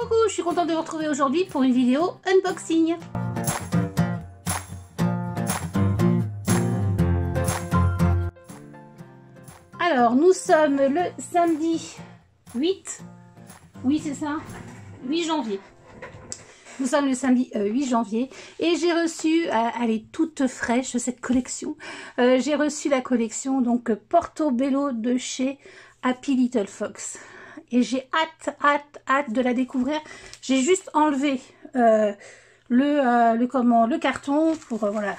Coucou, je suis contente de vous retrouver aujourd'hui pour une vidéo unboxing. Alors, nous sommes le samedi 8, oui c'est ça, 8 janvier. Nous sommes le samedi 8 janvier et j'ai reçu, elle est toute fraîche cette collection, j'ai reçu la collection donc Portobello de chez Happy Little Fox. Et j'ai hâte de la découvrir. J'ai juste enlevé le carton pour voilà,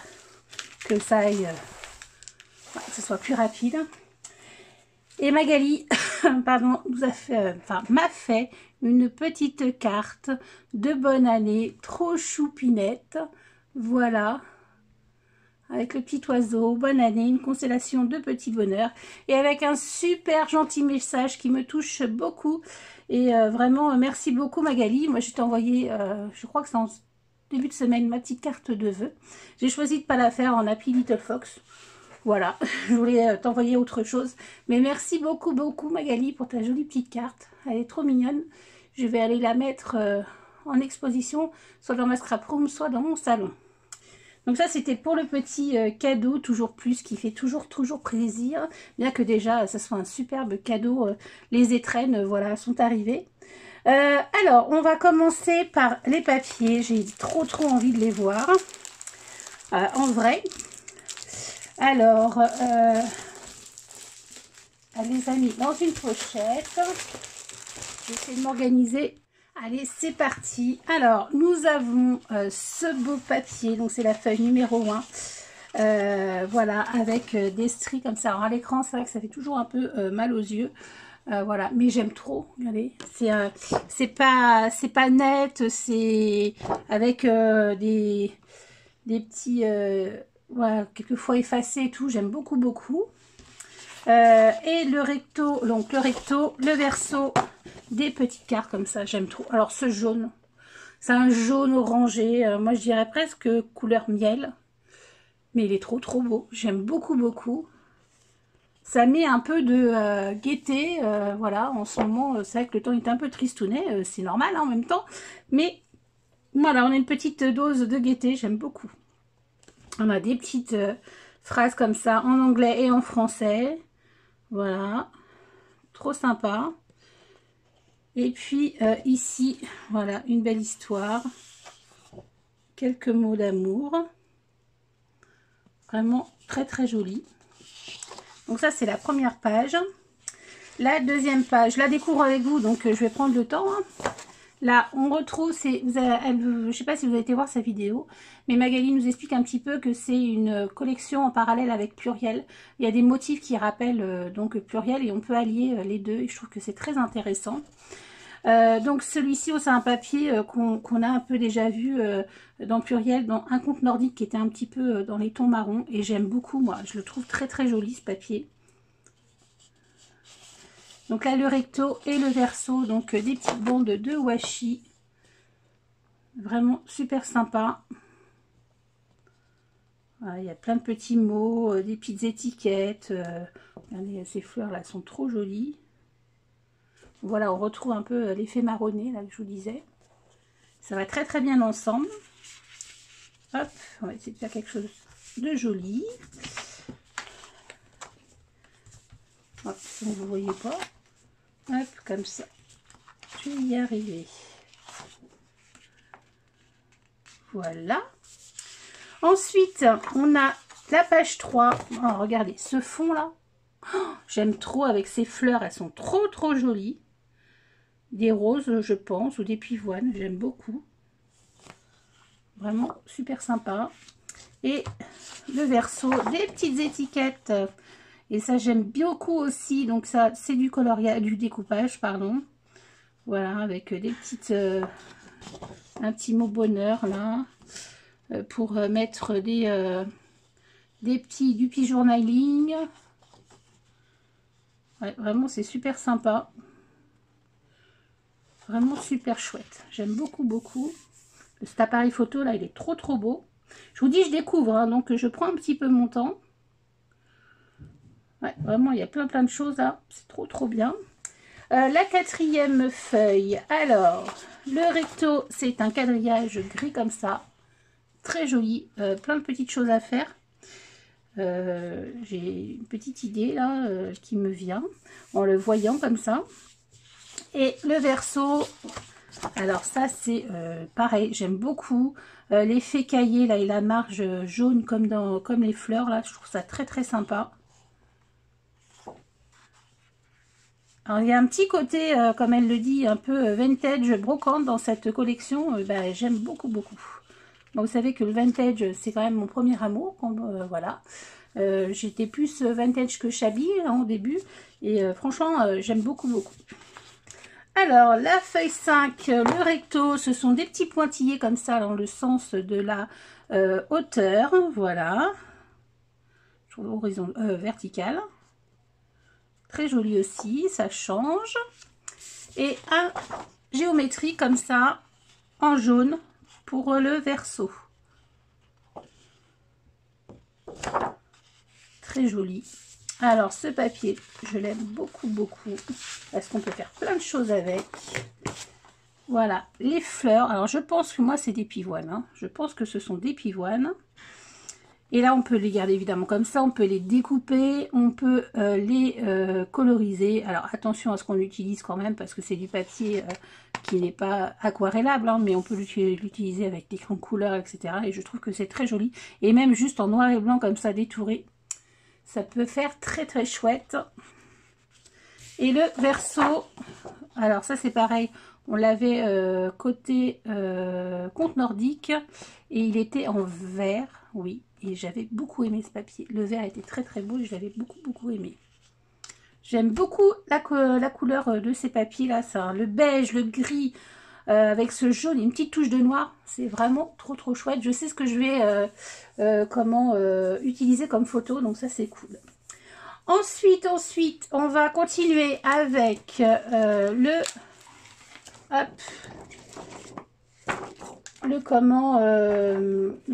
que ça aille, que ce soit plus rapide. Et Magali pardon, m'a fait une petite carte de bonne année, trop choupinette. Voilà. Avec le petit oiseau, bonne année, une constellation de petits bonheurs. Et avec un super gentil message qui me touche beaucoup. Et vraiment, merci beaucoup Magali. Moi, je t'ai envoyé, je crois que c'est en début de semaine, ma petite carte de vœux. J'ai choisi de ne pas la faire en Happy Little Fox. Voilà, je voulais t'envoyer autre chose. Mais merci beaucoup Magali pour ta jolie petite carte. Elle est trop mignonne. Je vais aller la mettre en exposition, soit dans ma scrap room, soit dans mon salon. Donc ça, c'était pour le petit cadeau, toujours plus, qui fait toujours plaisir. Bien que déjà, ça soit un superbe cadeau. Les étrennes, voilà, sont arrivées. Alors, on va commencer par les papiers. J'ai trop envie de les voir. En vrai. Alors, elle les a mis dans une pochette. J'essaie de m'organiser. Allez, c'est parti. Alors, nous avons ce beau papier. Donc, c'est la feuille numéro 1. Voilà, avec des stries comme ça. Alors, à l'écran, c'est vrai que ça fait toujours un peu mal aux yeux. Voilà, mais j'aime trop. Regardez, c'est pas net. C'est avec des petits... voilà, quelquefois effacés et tout. J'aime beaucoup. Et le recto, donc le verso, des petites cartes comme ça, j'aime trop. Alors ce jaune, c'est un jaune orangé, moi je dirais presque couleur miel, mais il est trop beau, j'aime beaucoup. Ça met un peu de gaieté, voilà, en ce moment, c'est vrai que le temps est un peu tristounet, c'est normal hein, en même temps, mais voilà, on a une petite dose de gaieté, j'aime beaucoup. On a des petites phrases comme ça, en anglais et en français. Voilà, trop sympa. Et puis ici, voilà, une belle histoire. Quelques mots d'amour. Vraiment très joli. Donc ça, c'est la première page. La deuxième page, je la découvre avec vous, donc je vais prendre le temps. Hein. Là, on retrouve, je ne sais pas si vous avez été voir sa vidéo, mais Magali nous explique un petit peu que c'est une collection en parallèle avec Pluriel. Il y a des motifs qui rappellent donc Pluriel et on peut allier les deux et je trouve que c'est très intéressant. Donc celui-ci, c'est un papier qu'on a un peu déjà vu dans Pluriel, dans un conte nordique qui était un petit peu dans les tons marrons et j'aime beaucoup, moi, je le trouve très joli ce papier. Donc là, le recto et le verso, donc des petites bandes de washi. Vraiment super sympa. Voilà, il y a plein de petits mots, des petites étiquettes. Regardez, ces fleurs là sont trop jolies. Voilà, on retrouve un peu l'effet marronné là que je vous disais. Ça va très bien ensemble. Hop, on va essayer de faire quelque chose de joli. Hop, si vous ne voyez pas. Hop, comme ça. Je vais y arriver. Voilà. Ensuite, on a la page 3. Oh, regardez, ce fond là. Oh, j'aime trop avec ces fleurs. Elles sont trop jolies. Des roses, je pense, ou des pivoines. J'aime beaucoup. Vraiment super sympa. Et le verso, des petites étiquettes. Et ça, j'aime beaucoup aussi. Donc ça, c'est du coloriage, du découpage, pardon. Voilà, avec des petites... un petit mot bonheur, là. Pour mettre du petit journaling. Ouais, vraiment, c'est super sympa. Vraiment super chouette. J'aime beaucoup. Cet appareil photo, là, il est trop beau. Je vous dis, je découvre, hein, donc je prends un petit peu mon temps. Ouais, vraiment, il y a plein de choses là. C'est trop bien. La quatrième feuille. Alors, Le recto, c'est un quadrillage gris comme ça. Très joli. Plein de petites choses à faire. J'ai une petite idée là qui me vient en le voyant comme ça. Et le verso, alors ça c'est pareil, j'aime beaucoup l'effet cahier là et la marge jaune comme les fleurs là, je trouve ça très très sympa. Alors il y a un petit côté, comme elle le dit, un peu vintage brocante dans cette collection, j'aime beaucoup beaucoup. Bon, vous savez que le vintage c'est quand même mon premier amour, voilà. J'étais plus vintage que shabby hein, au début et franchement j'aime beaucoup beaucoup. Alors la feuille 5, le recto, ce sont des petits pointillés comme ça dans le sens de la hauteur, voilà, sur l'horizon vertical. Très joli aussi, ça change. Et un géométrie comme ça en jaune pour le verso. Très joli. Alors ce papier, je l'aime beaucoup beaucoup parce qu'on peut faire plein de choses avec. Voilà, les fleurs. Alors je pense que moi c'est des pivoines. Hein. Je pense que ce sont des pivoines. Et là on peut les garder évidemment comme ça. On peut les découper, on peut les coloriser. Alors attention à ce qu'on utilise quand même parce que c'est du papier qui n'est pas aquarellable. Hein, mais on peut l'utiliser avec des crayons de couleur, etc. Et je trouve que c'est très joli. Et même juste en noir et blanc comme ça détouré. Ça peut faire très très chouette. Et le verso, alors ça c'est pareil, on l'avait côté conte nordique et il était en vert, oui, et j'avais beaucoup aimé ce papier. Le vert était très très beau et je l'avais beaucoup beaucoup aimé. J'aime beaucoup la couleur de ces papiers là, ça, le beige, le gris, avec ce jaune et une petite touche de noir, c'est vraiment trop trop chouette. Je sais ce que je vais utiliser comme photo, donc ça c'est cool. Ensuite, on va continuer avec le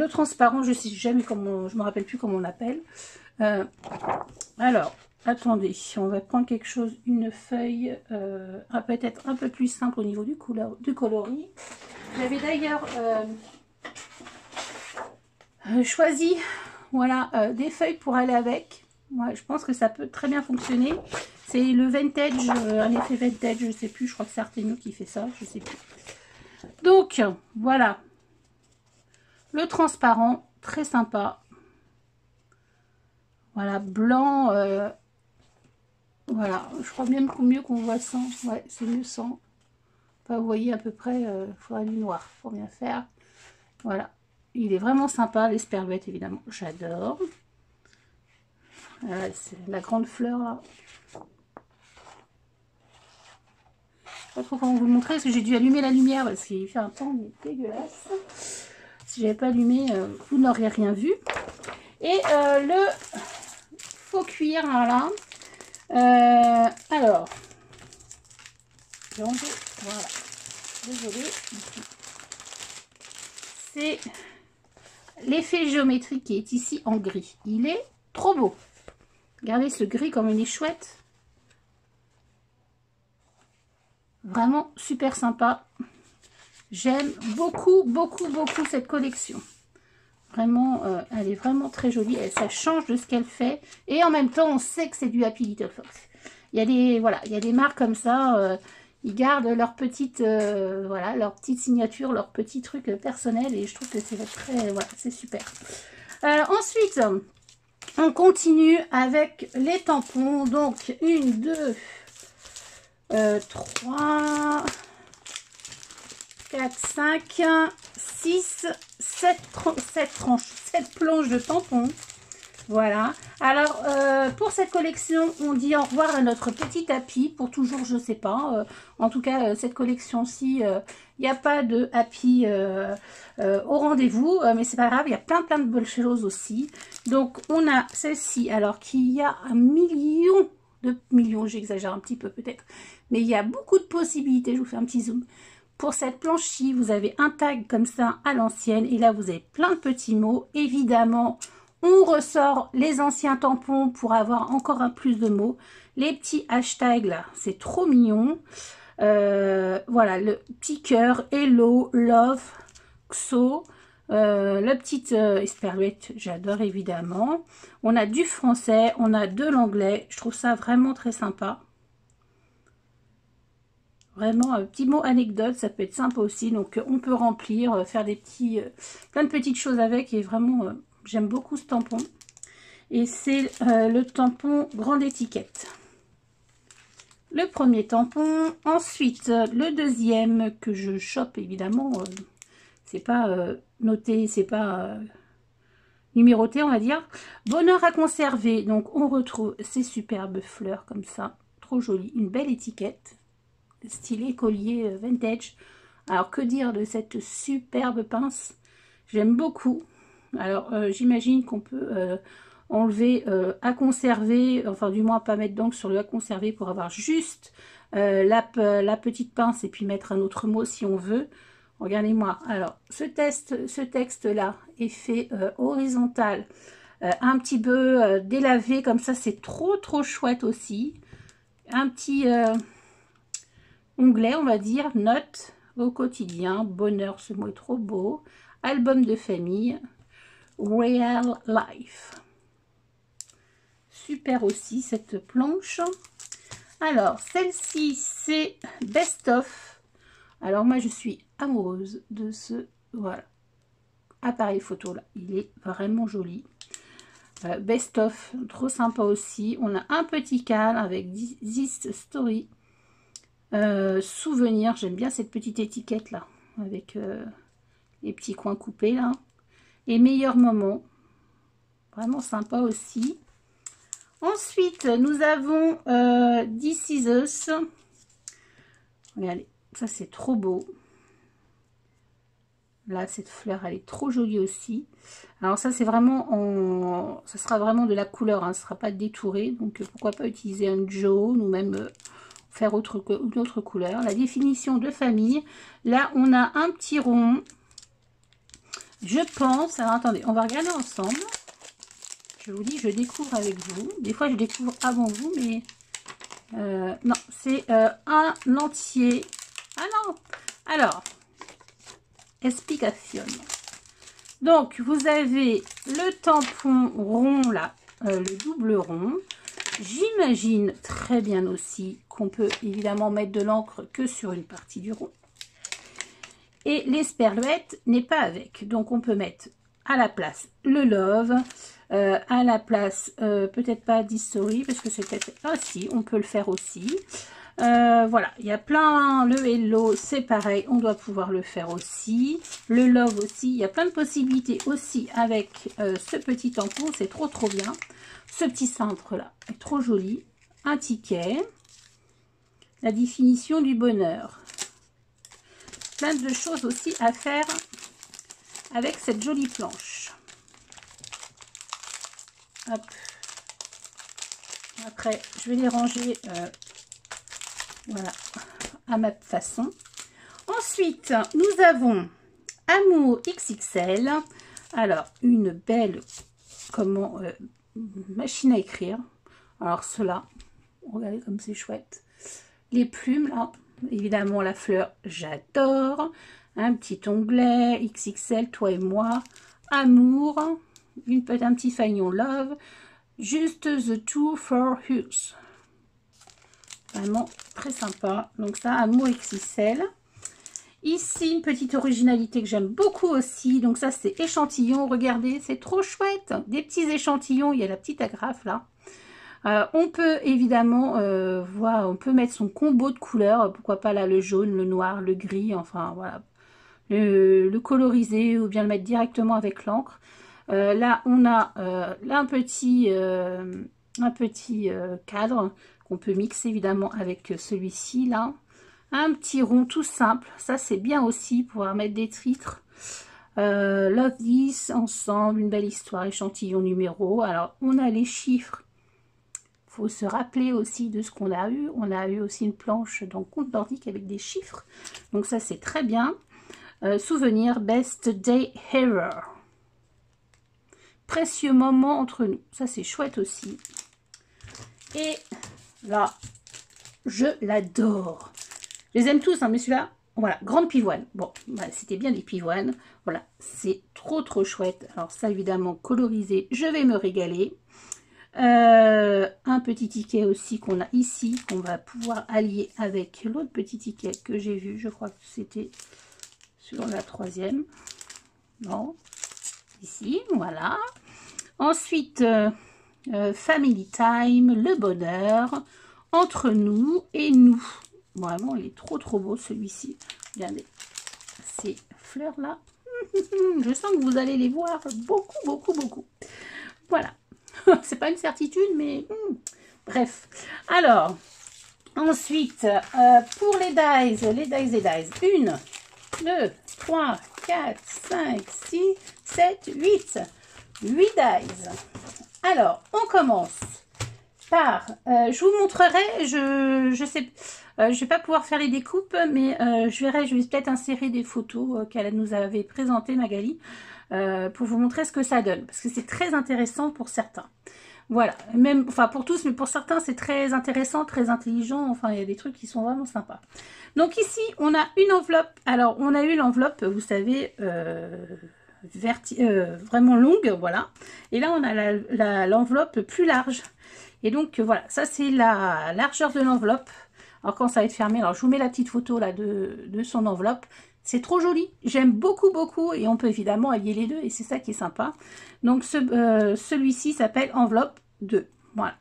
transparent. Je sais jamais comment, je me rappelle plus comment on l'appelle. Alors, attendez, on va prendre quelque chose, une feuille peut-être un peu plus simple au niveau du coloris. J'avais d'ailleurs choisi voilà, des feuilles pour aller avec. Moi, je pense que ça peut très bien fonctionner. C'est le vintage, un effet vintage, je sais plus, je crois que c'est Arteno qui fait ça, je sais plus. Donc, voilà. Le transparent, très sympa. Voilà, blanc. Voilà, je crois bien mieux qu'on voit sans. Ouais, c'est mieux sans. Enfin, vous voyez à peu près, il faudra du noir pour bien faire. Voilà, il est vraiment sympa, l'esperluette évidemment, j'adore. Voilà, c'est la grande fleur là. Je sais pas trop comment vous le montrer parce que j'ai dû allumer la lumière parce qu'il fait un temps dégueulasse. Si j'avais pas allumé, vous n'auriez rien vu. Et le faux cuir, voilà. Alors, voilà. Désolée. C'est l'effet géométrique qui est ici en gris. Il est trop beau. Regardez ce gris comme il est chouette. Vraiment super sympa. J'aime beaucoup, beaucoup, beaucoup cette collection. Vraiment, elle est vraiment très jolie. Ça change de ce qu'elle fait. Et en même temps, on sait que c'est du Happy Little Fox. Il y a des, voilà, il y a des marques comme ça. Ils gardent leur petite, voilà, leur petite signature, leur petit truc personnel. Et je trouve que c'est très, voilà, c'est super. Ensuite, on continue avec les tampons. Donc, 1, 2, 3, 4, 5, 6, 7 planches de tampons. Voilà. Alors, pour cette collection, on dit au revoir à notre petit tapis. Pour toujours, je sais pas. En tout cas, cette collection-ci, il n'y a pas de happy au rendez-vous. Mais c'est pas grave, il y a plein de bonnes choses aussi. Donc, on a celle-ci, alors qu'il y a 1 million de millions, j'exagère un petit peu peut-être. Mais il y a beaucoup de possibilités. Je vous fais un petit zoom. Pour cette planche-ci, vous avez un tag comme ça à l'ancienne. Et là, vous avez plein de petits mots. Évidemment, on ressort les anciens tampons pour avoir encore un plus de mots. Les petits hashtags là, c'est trop mignon. Voilà, le petit cœur, hello, love, XO. La petite esperluette, j'adore évidemment. On a du français, on a de l'anglais. Je trouve ça vraiment très sympa. Vraiment, un petit mot anecdote, ça peut être sympa aussi. Donc, on peut remplir, faire des petits, plein de petites choses avec. Et vraiment, j'aime beaucoup ce tampon. Et c'est le tampon grande étiquette. Le premier tampon. Ensuite, le deuxième que je chope, évidemment, c'est pas noté, c'est pas numéroté, on va dire. Bonheur à conserver. Donc, on retrouve ces superbes fleurs comme ça. Trop jolies. Une belle étiquette. Stylé collier vintage. Alors, que dire de cette superbe pince? J'aime beaucoup. Alors, j'imagine qu'on peut enlever à conserver, enfin du moins pas mettre d'encre sur le à conserver pour avoir juste la petite pince et puis mettre un autre mot si on veut. Regardez-moi. Alors, ce texte-là est fait horizontal, un petit peu délavé comme ça. C'est trop chouette aussi. Un petit onglet, on va dire, notes au quotidien. Bonheur, ce mot est trop beau. Album de famille. Real Life. Super aussi cette planche. Alors, celle-ci, c'est Best of. Alors, moi, je suis amoureuse de ce, voilà, appareil photo là. Il est vraiment joli. Best of, trop sympa aussi. On a un petit cadre avec This Story. Souvenir, j'aime bien cette petite étiquette là, avec les petits coins coupés là. Et meilleur moment. Vraiment sympa aussi. Ensuite, nous avons This Is Us. Regardez, ça c'est trop beau. Là, cette fleur, elle est trop jolie aussi. Alors ça, c'est vraiment ça sera vraiment de la couleur, hein, ce ne sera pas détouré. Donc, pourquoi pas utiliser un jaune ou même faire une autre couleur. La définition de famille. Là, on a un petit rond. Je pense... Alors, attendez, on va regarder ensemble. Je vous dis, je découvre avec vous. Des fois, je découvre avant vous, mais... non, c'est un entier. Ah non. Alors, explication. Donc, vous avez le tampon rond, là, le double rond. J'imagine très bien aussi qu'on peut évidemment mettre de l'encre que sur une partie du rond. Et l'esperluette n'est pas avec. Donc, on peut mettre à la place le love... à la place, peut-être pas d'history, parce que c'est peut-être... Ah si, on peut le faire aussi. Voilà, il y a plein... Le hello, c'est pareil, on doit pouvoir le faire aussi. Le love aussi, il y a plein de possibilités aussi avec ce petit tampon, c'est trop bien. Ce petit cintre là est trop joli. Un ticket. La définition du bonheur. Plein de choses aussi à faire avec cette jolie planche. Hop. Après, je vais les ranger voilà, à ma façon. Ensuite, nous avons Amour XXL. Alors, une belle machine à écrire. Alors, cela, regardez comme c'est chouette. Les plumes, là, évidemment, la fleur, j'adore. Un petit onglet XXL, toi et moi. Amour. Un petit fanion love, juste the two for us. Vraiment très sympa. Donc ça, Amour XXL. Ici, une petite originalité que j'aime beaucoup aussi. Donc ça, c'est échantillon. Regardez, c'est trop chouette. Des petits échantillons. Il y a la petite agrafe là. On peut évidemment voir, on peut mettre son combo de couleurs. Pourquoi pas là, le jaune, le noir, le gris. Enfin, voilà. Le coloriser ou bien le mettre directement avec l'encre. Là, on a un petit cadre qu'on peut mixer évidemment avec celui-ci là. Un petit rond tout simple. Ça, c'est bien aussi pour pouvoir mettre des titres. Love This, ensemble, une belle histoire, échantillon numéro. Alors, on a les chiffres. Il faut se rappeler aussi de ce qu'on a eu. On a eu aussi une planche dans Conte nordique avec des chiffres. Donc, ça, c'est très bien. Souvenir, Best Day Ever. Précieux moment entre nous. Ça, c'est chouette aussi. Et là, je l'adore. Je les aime tous, hein, mais celui-là, voilà, grande pivoine. Bon, bah, c'était bien des pivoines. Voilà, c'est trop trop chouette. Alors ça, évidemment, colorisé, je vais me régaler. Un petit ticket aussi qu'on a ici, qu'on va pouvoir allier avec l'autre petit ticket que j'ai vu. Je crois que c'était sur la 3e. Non, ici, voilà. Ensuite, Family Time, le bonheur, entre nous et nous. Vraiment, il est trop trop beau celui-ci. Regardez, ces fleurs-là. Je sens que vous allez les voir beaucoup, beaucoup, beaucoup. Voilà. C'est pas une certitude, mais bref. Alors, ensuite, pour les dies. 1, 2, 3, 4, 5, 6, 7, 8. 8 dies. Alors, on commence par, je vous montrerai, je sais, je vais pas pouvoir faire les découpes, mais je vais peut-être insérer des photos qu'elle nous avait présentées, Magali, pour vous montrer ce que ça donne, parce que c'est très intéressant pour certains. Voilà, même, enfin pour tous, mais pour certains c'est très intéressant, très intelligent, enfin il y a des trucs qui sont vraiment sympas. Donc ici, on a une enveloppe, alors on a eu l'enveloppe, vous savez, vraiment longue, voilà. Et là, on a l'enveloppe plus large. Et donc, voilà, ça c'est la largeur de l'enveloppe. Alors, quand ça va être fermé, alors je vous mets la petite photo là de son enveloppe. C'est trop joli, j'aime beaucoup, beaucoup. Et on peut évidemment allier les deux, et c'est ça qui est sympa. Donc, celui-ci s'appelle enveloppe 2. Voilà.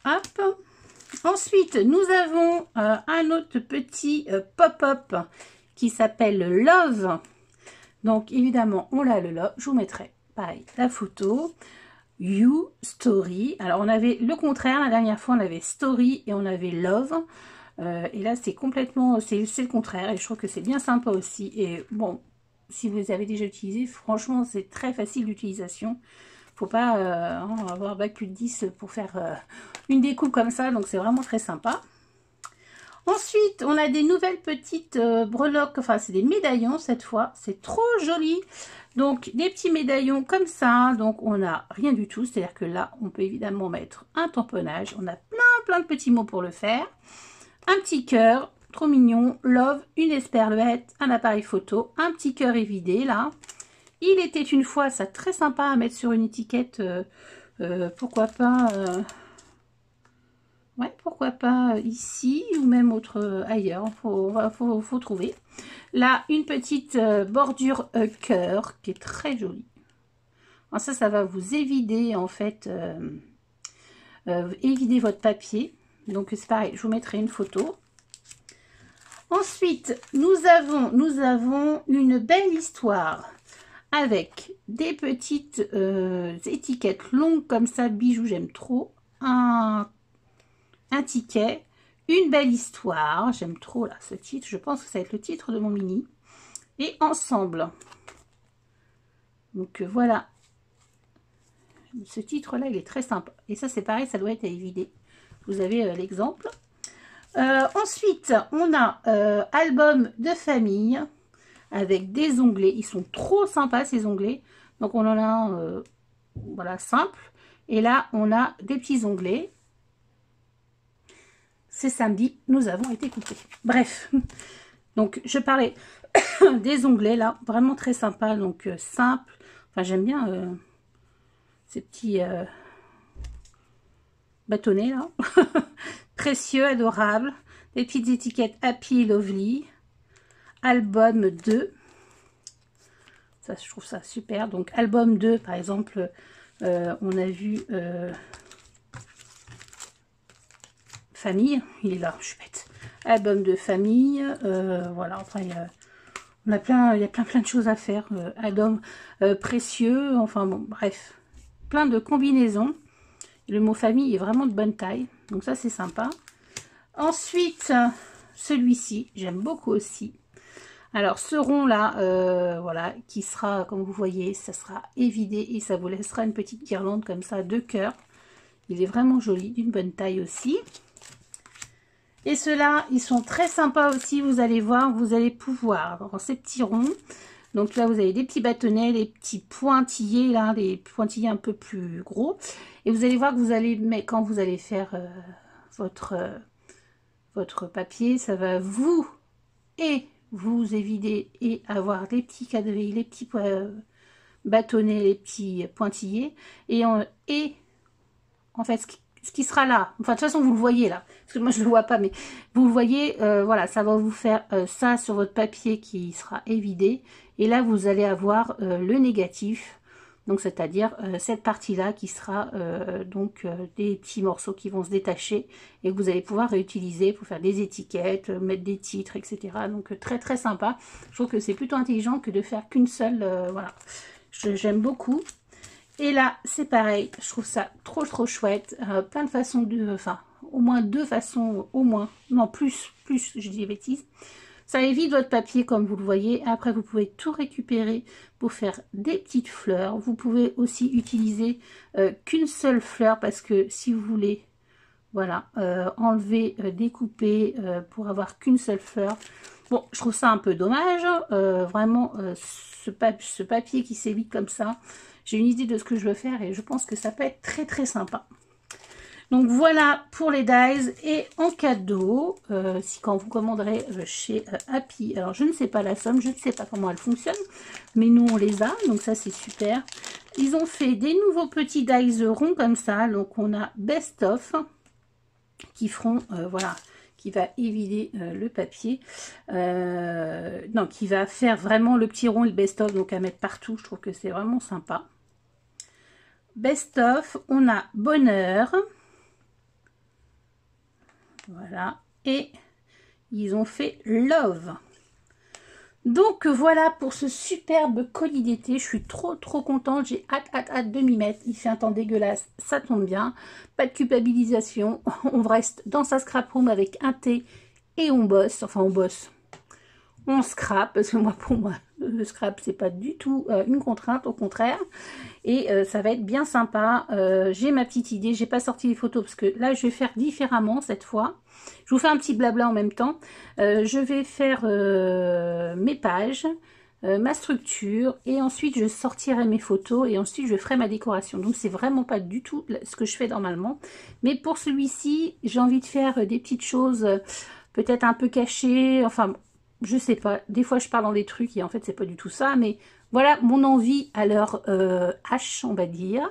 Hop. Ensuite, nous avons un autre petit pop-up qui s'appelle Love. Donc, évidemment, on l'a le love. Je vous mettrai, pareil, la photo. You, Story. Alors, on avait le contraire. La dernière fois, on avait Story et on avait Love. Et là, c'est complètement... C'est le contraire. Et je trouve que c'est bien sympa aussi. Et bon, si vous les avez déjà utilisés, franchement, c'est très facile d'utilisation. Faut pas avoir bac plus de 10 pour faire une découpe comme ça. Donc, c'est vraiment très sympa. Ensuite, on a des nouvelles petites breloques, enfin c'est des médaillons cette fois, c'est trop joli. Donc des petits médaillons comme ça, donc on n'a rien du tout, c'est-à-dire que là on peut évidemment mettre un tamponnage, on a plein de petits mots pour le faire. Un petit cœur, trop mignon, love, une esperluette, un appareil photo, un petit cœur évidé là. Il était une fois, ça très sympa à mettre sur une étiquette, pourquoi pas... ouais, pourquoi pas ici ou même ailleurs, faut trouver. Là, une petite bordure cœur qui est très jolie. Alors ça va vous évider en fait, évider votre papier. Donc c'est pareil, je vous mettrai une photo. Ensuite, nous avons une belle histoire avec des petites étiquettes longues comme ça, bijoux, j'aime trop. Un ticket, une belle histoire, j'aime trop là ce titre, je pense que ça va être le titre de mon mini, et ensemble. Donc voilà, ce titre là il est très sympa, et ça c'est pareil, ça doit être à évider, vous avez l'exemple. Ensuite on a album de famille avec des onglets, ils sont trop sympas ces onglets, donc on en a un voilà simple, et là on a des petits onglets. C'est samedi, nous avons été coupés. Bref, donc je parlais des onglets là, vraiment très sympa, donc simple. Enfin, j'aime bien ces petits bâtonnets là. Précieux, adorable. Des petites étiquettes Happy Lovely. Album 2. Ça, je trouve ça super. Donc, album 2, par exemple, on a vu... famille, il est là, je suis bête. Album de famille, voilà, enfin il y a plein de choses à faire. Album précieux, enfin bon, bref, plein de combinaisons. Le mot famille est vraiment de bonne taille, donc ça c'est sympa. Ensuite, celui-ci, j'aime beaucoup aussi. Alors ce rond là, voilà, qui sera, comme vous voyez, ça sera évidé et ça vous laissera une petite guirlande comme ça, de cœur. Il est vraiment joli, d'une bonne taille aussi. Et ceux-là, ils sont très sympas aussi, vous allez voir, vous allez pouvoir, alors ces petits ronds, donc là vous avez des petits bâtonnets, des petits pointillés, là, des pointillés un peu plus gros, et vous allez voir que vous allez, mais quand vous allez faire votre votre papier, ça va vous évider et avoir les petits quadrilles, les petits bâtonnets, les petits pointillés. Et en fait, ce qui sera là, enfin de toute façon vous le voyez là, parce que moi je le vois pas, mais vous le voyez, voilà, ça va vous faire ça sur votre papier qui sera évidé. Et là vous allez avoir le négatif. Donc c'est-à-dire cette partie-là qui sera des petits morceaux qui vont se détacher et que vous allez pouvoir réutiliser pour faire des étiquettes, mettre des titres, etc. Donc très très sympa. Je trouve que c'est plutôt intelligent que de faire qu'une seule, voilà. J'aime beaucoup. Et là c'est pareil, je trouve ça trop chouette. Plein de façons de, enfin au moins deux façons, au moins, non plus, je dis des bêtises. Ça évite votre papier comme vous le voyez. Après, vous pouvez tout récupérer pour faire des petites fleurs. Vous pouvez aussi utiliser qu'une seule fleur parce que si vous voulez, voilà, enlever, découper pour avoir qu'une seule fleur. Bon, je trouve ça un peu dommage. Vraiment, ce papier qui s'évite comme ça. J'ai une idée de ce que je veux faire et je pense que ça peut être très sympa. Donc voilà pour les dies. Et en cadeau, si quand vous commanderez chez Happy, alors je ne sais pas la somme, je ne sais pas comment elle fonctionne, mais nous on les a, donc ça c'est super. Ils ont fait des nouveaux petits dies ronds comme ça, donc on a Best of qui feront, voilà, qui va évider le papier, non, qui va faire vraiment le petit rond et le Best of, donc à mettre partout, je trouve que c'est vraiment sympa. Best of, on a Bonheur. Voilà, et ils ont fait Love. Donc voilà pour ce superbe colis d'été. Je suis trop contente. J'ai hâte de m'y mettre. Il fait un temps dégueulasse, ça tombe bien. Pas de culpabilisation. On reste dans sa scrap room avec un thé et on bosse. Enfin, on bosse. On scrape, parce que moi, pour moi, le scrap, c'est pas du tout une contrainte, au contraire. Et ça va être bien sympa. J'ai ma petite idée, j'ai pas sorti les photos, parce que là, je vais faire différemment cette fois. Je vous fais un petit blabla en même temps. Je vais faire mes pages, ma structure, et ensuite, je sortirai mes photos, et ensuite, je ferai ma décoration. Donc, c'est vraiment pas du tout ce que je fais normalement. Mais pour celui-ci, j'ai envie de faire des petites choses, peut-être un peu cachées, enfin... Je sais pas, des fois je parle dans des trucs et en fait c'est pas du tout ça, mais voilà mon envie à l'heure H, on va dire.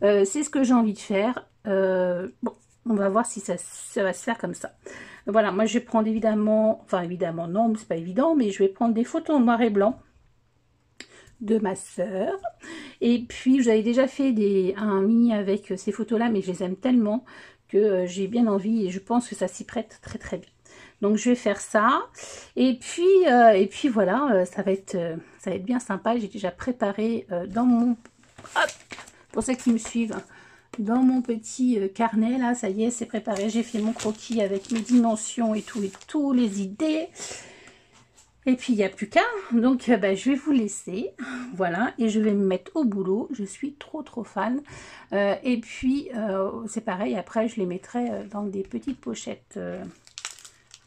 C'est ce que j'ai envie de faire. Bon, on va voir si ça va se faire comme ça. Voilà, moi je vais prendre évidemment, enfin évidemment non, c'est pas évident, mais je vais prendre des photos en noir et blanc de ma sœur. Et puis j'avais déjà fait un mini avec ces photos là, mais je les aime tellement que j'ai bien envie et je pense que ça s'y prête très bien. Donc je vais faire ça et puis voilà, ça va être bien sympa. J'ai déjà préparé dans mon, hop, pour ceux qui me suivent, dans mon petit carnet là, ça y est, c'est préparé. J'ai fait mon croquis avec mes dimensions et tous les idées. Et puis il n'y a plus qu'à, donc je vais vous laisser, voilà, et je vais me mettre au boulot. Je suis trop fan. Et puis c'est pareil, après je les mettrai dans des petites pochettes.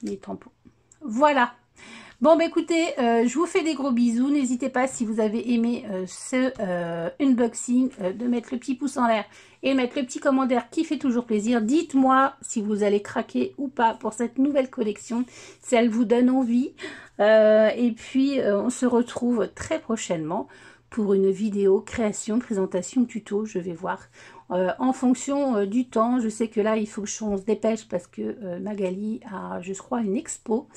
Les tampons. Voilà. Bon, écoutez, je vous fais des gros bisous. N'hésitez pas, si vous avez aimé ce unboxing, de mettre le petit pouce en l'air et mettre le petit commentaire qui fait toujours plaisir. Dites-moi si vous allez craquer ou pas pour cette nouvelle collection, si elle vous donne envie. Et puis, on se retrouve très prochainement pour une vidéo création, présentation, tuto. Je vais voir en fonction du temps. Je sais que là il faut que on se dépêche parce que Magali a, je crois, une expo,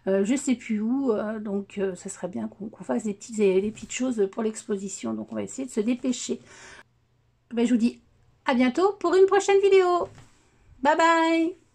je sais plus où, donc ça serait bien qu'on fasse des petites choses pour l'exposition. Donc on va essayer de se dépêcher. Je vous dis à bientôt pour une prochaine vidéo. Bye bye.